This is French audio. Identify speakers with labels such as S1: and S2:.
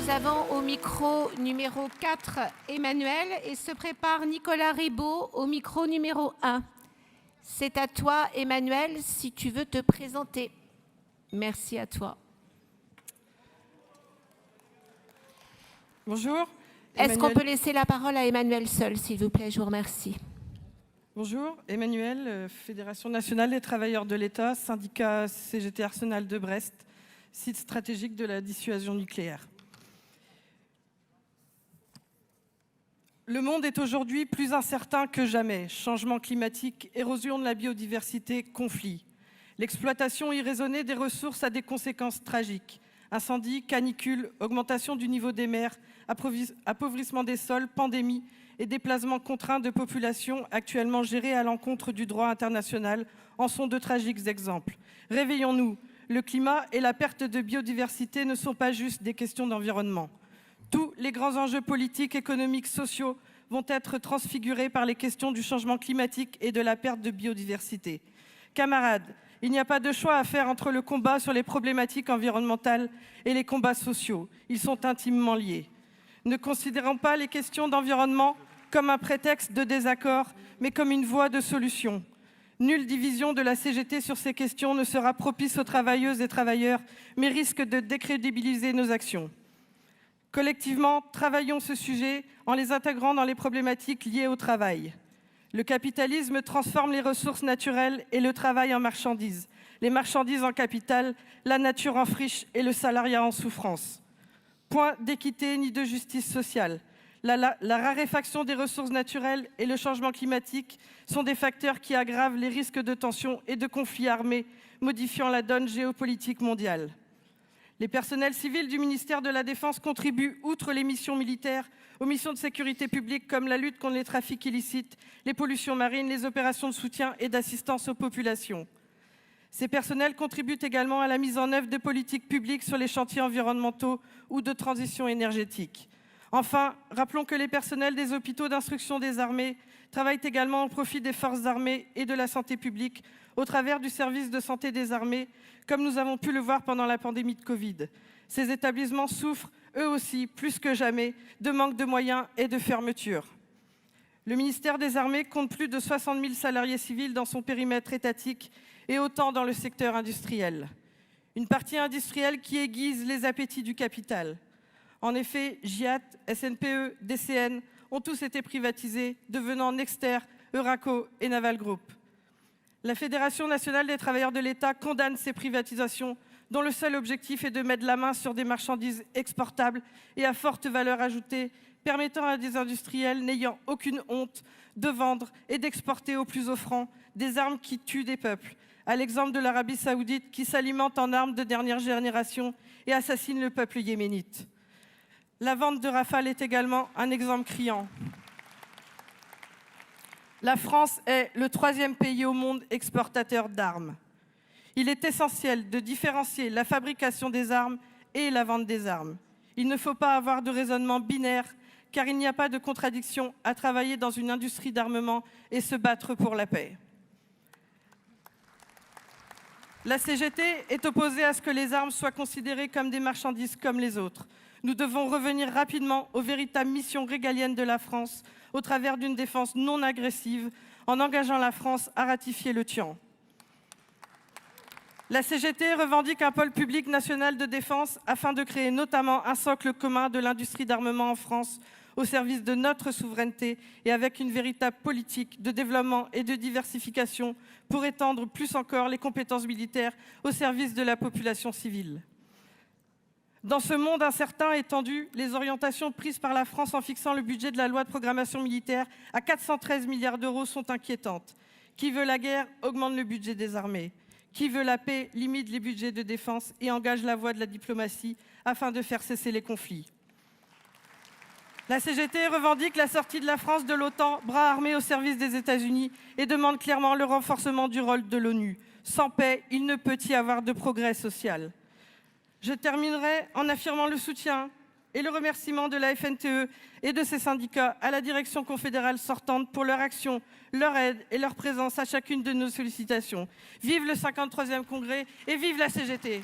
S1: Nous avons au micro numéro 4 Emmanuel et se prépare Nicolas Ribaud au micro numéro 1. C'est à toi Emmanuel si tu veux te présenter. Merci à toi.
S2: Bonjour.
S1: Est-ce qu'on peut laisser la parole à Emmanuel seul, s'il vous plaît? Je vous remercie.
S2: Bonjour, Emmanuel, Fédération nationale des travailleurs de l'État, syndicat CGT Arsenal de Brest, site stratégique de la dissuasion nucléaire. Le monde est aujourd'hui plus incertain que jamais. Changement climatique, érosion de la biodiversité, conflits. L'exploitation irraisonnée des ressources a des conséquences tragiques. Incendies, canicules, augmentation du niveau des mers, appauvrissement des sols, pandémie et déplacements contraints de populations actuellement gérés à l'encontre du droit international en sont de tragiques exemples. Réveillons-nous, le climat et la perte de biodiversité ne sont pas juste des questions d'environnement. Tous les grands enjeux politiques, économiques, sociaux vont être transfigurés par les questions du changement climatique et de la perte de biodiversité. Camarades, il n'y a pas de choix à faire entre le combat sur les problématiques environnementales et les combats sociaux. Ils sont intimement liés. Ne considérons pas les questions d'environnement comme un prétexte de désaccord, mais comme une voie de solution. Nulle division de la CGT sur ces questions ne sera propice aux travailleuses et travailleurs, mais risque de décrédibiliser nos actions. Collectivement, travaillons ce sujet en les intégrant dans les problématiques liées au travail. Le capitalisme transforme les ressources naturelles et le travail en marchandises, les marchandises en capital, la nature en friche et le salariat en souffrance. Point d'équité ni de justice sociale. La raréfaction des ressources naturelles et le changement climatique sont des facteurs qui aggravent les risques de tensions et de conflits armés, modifiant la donne géopolitique mondiale. Les personnels civils du ministère de la Défense contribuent, outre les missions militaires, aux missions de sécurité publique comme la lutte contre les trafics illicites, les pollutions marines, les opérations de soutien et d'assistance aux populations. Ces personnels contribuent également à la mise en œuvre de politiques publiques sur les chantiers environnementaux ou de transition énergétique. Enfin, rappelons que les personnels des hôpitaux d'instruction des armées travaillent également au profit des forces armées et de la santé publique au travers du service de santé des armées, comme nous avons pu le voir pendant la pandémie de Covid. Ces établissements souffrent, eux aussi, plus que jamais, de manque de moyens et de fermeture. Le ministère des Armées compte plus de 60 000 salariés civils dans son périmètre étatique et autant dans le secteur industriel. Une partie industrielle qui aiguise les appétits du capital. En effet, GIAT, SNPE, DCN ont tous été privatisés, devenant Nexter, Euraco et Naval Group. La Fédération nationale des travailleurs de l'État condamne ces privatisations dont le seul objectif est de mettre la main sur des marchandises exportables et à forte valeur ajoutée, permettant à des industriels n'ayant aucune honte de vendre et d'exporter aux plus offrants des armes qui tuent des peuples, à l'exemple de l'Arabie saoudite qui s'alimente en armes de dernière génération et assassine le peuple yéménite. La vente de Rafale est également un exemple criant. La France est le 3e pays au monde exportateur d'armes. Il est essentiel de différencier la fabrication des armes et la vente des armes. Il ne faut pas avoir de raisonnement binaire, car il n'y a pas de contradiction à travailler dans une industrie d'armement et se battre pour la paix. La CGT est opposée à ce que les armes soient considérées comme des marchandises comme les autres. Nous devons revenir rapidement aux véritables missions régaliennes de la France au travers d'une défense non agressive en engageant la France à ratifier le TIAN. La CGT revendique un pôle public national de défense afin de créer notamment un socle commun de l'industrie d'armement en France au service de notre souveraineté et avec une véritable politique de développement et de diversification pour étendre plus encore les compétences militaires au service de la population civile. Dans ce monde incertain et tendu, les orientations prises par la France en fixant le budget de la loi de programmation militaire à 413 milliards d'euros sont inquiétantes. Qui veut la guerre augmente le budget des armées. Qui veut la paix limite les budgets de défense et engage la voie de la diplomatie afin de faire cesser les conflits. La CGT revendique la sortie de la France de l'OTAN, bras armés au service des États-Unis, et demande clairement le renforcement du rôle de l'ONU. Sans paix, il ne peut y avoir de progrès social. Je terminerai en affirmant le soutien et le remerciement de la FNTE et de ses syndicats à la direction confédérale sortante pour leur action, leur aide et leur présence à chacune de nos sollicitations. Vive le 53e congrès et vive la CGT!